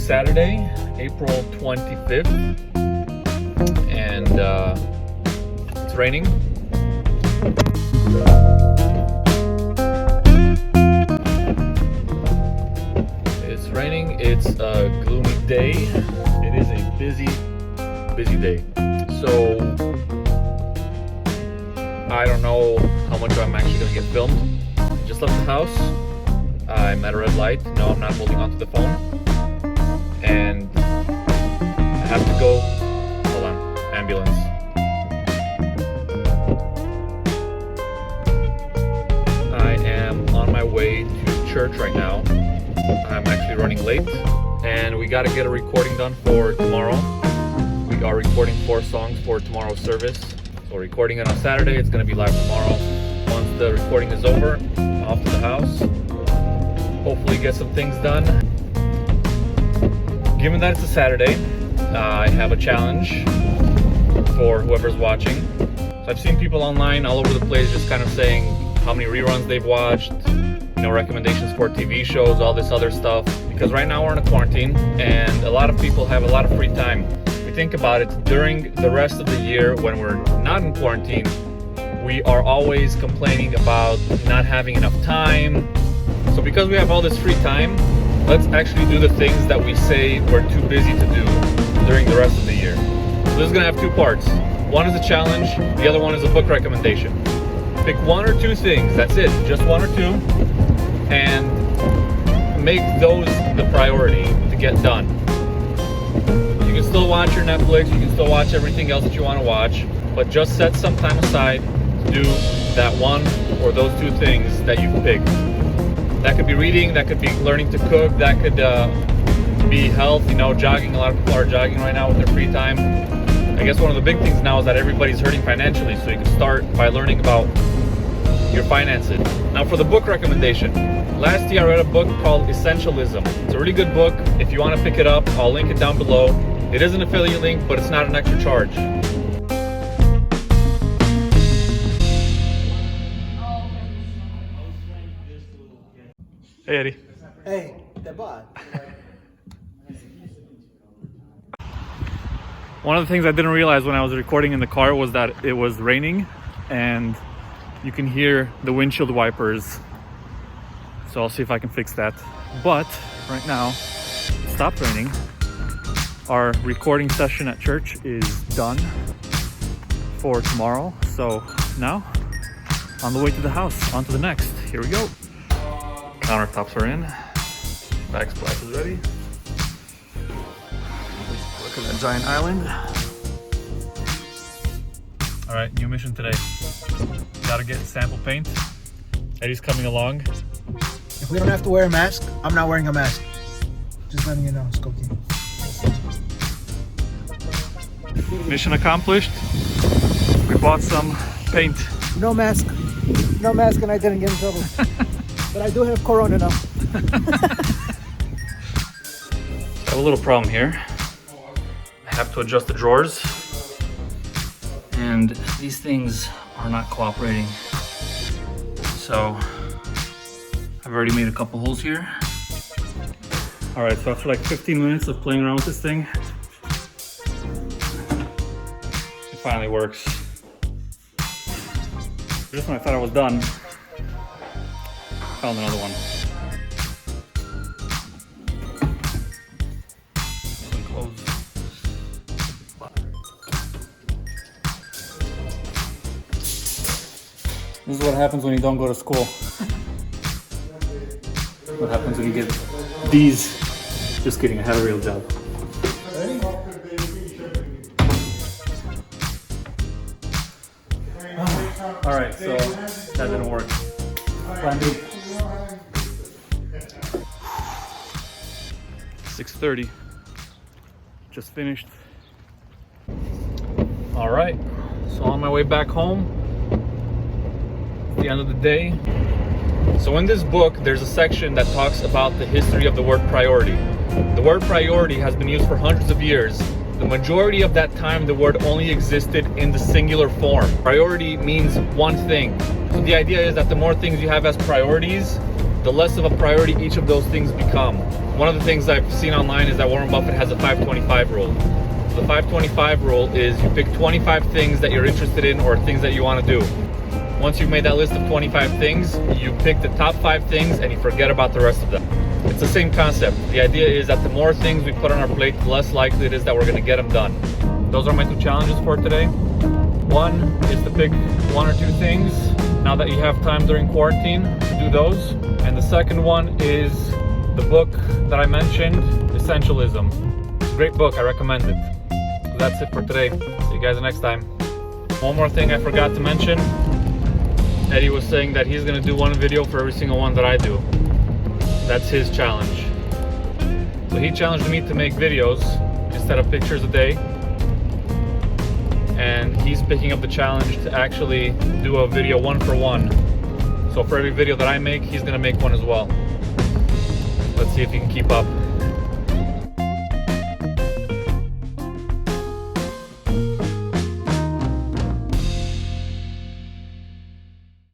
Saturday, April 25th, and it's raining. It's raining, it's a gloomy day. It is a busy day. So, I don't know how much I'm actually going to get filmed. Just left the house. I'm at a red light. No, I'm not holding onto the phone. And I have to go. Hold on. Ambulance. I am on my way to church right now. I'm actually running late. And we got to get a recording done for tomorrow. We are recording 4 songs for tomorrow's service. So we're recording it on Saturday. It's going to be live tomorrow. Once the recording is over, off to the house. Hopefully get some things done. Given that it's a Saturday, I have a challenge for whoever's watching. So I've seen people online all over the place just kind of saying how many reruns they've watched, recommendations for TV shows, all this other stuff. Because right now we're in a quarantine and a lot of people have a lot of free time. If we think about it, during the rest of the year when we're not in quarantine, we are always complaining about not having enough time. So because we have all this free time, let's actually do the things that we say we're too busy to do during the rest of the year. So this is gonna have 2 parts. One is a challenge, the other one is a book recommendation. Pick 1 or 2 things, that's it, just 1 or 2, and make those the priority to get done. You can still watch your Netflix, you can still watch everything else that you wanna watch, but just set some time aside to do that 1 or those 2 things that you've picked. That could be reading, that could be learning to cook, that could be health, jogging. A lot of people are jogging right now with their free time. I guess one of the big things now is that everybody's hurting financially, so you can start by learning about your finances. Now for the book recommendation. Last year I read a book called Essentialism. It's a really good book. If you want to pick it up, I'll link it down below. It is an affiliate link, but it's not an extra charge. Hey Eddie. Hey, the bot. One of the things I didn't realize when I was recording in the car was that it was raining and you can hear the windshield wipers. So I'll see if I can fix that. But right now, it stopped raining. Our recording session at church is done for tomorrow. So now, on the way to the house, on to the next. Here we go. Countertops are in. Backsplash is ready. Look at that giant island. All right, new mission today. Gotta get sample paint. Eddie's coming along. If we don't have to wear a mask, I'm not wearing a mask. Just letting you know, Skokie. Mission accomplished. We bought some paint. No mask. No mask and I didn't get in trouble. But I do have corona now. I have a little problem here. I have to adjust the drawers. And these things are not cooperating. So I've already made a couple holes here. All right, so after like 15 minutes of playing around with this thing, it finally works. Just when I thought I was done, found another one. This is what happens when you don't go to school. What happens when you get D's? Just kidding, I have a real job. All right, so that didn't work. Plan B. 6:30. Just finished. All right, so on my way back home. The end of the day. So in this book, there's a section that talks about the history of the word priority. The word priority has been used for hundreds of years. The majority of that time, the word only existed in the singular form. Priority means one thing. So the idea is that the more things you have as priorities, the less of a priority each of those things become. One of the things I've seen online is that Warren Buffett has a 5-25 rule. The 5-25 rule is you pick 25 things that you're interested in or things that you want to do. Once you've made that list of 25 things, you pick the top 5 things and you forget about the rest of them. It's the same concept. The idea is that the more things we put on our plate, the less likely it is that we're going to get them done. Those are my 2 challenges for today. One is to pick 1 or 2 things now that you have time during quarantine to do those. And the second one is the book that I mentioned, Essentialism. It's a great book, I recommend it. So that's it for today. See you guys next time. One more thing I forgot to mention. Eddie was saying that he's going to do 1 video for every single one that I do. That's his challenge. So he challenged me to make videos instead of pictures a day. And he's picking up the challenge to actually do a video 1 for 1. So for every video that I make, he's going to make one as well. Let's see if he can keep up.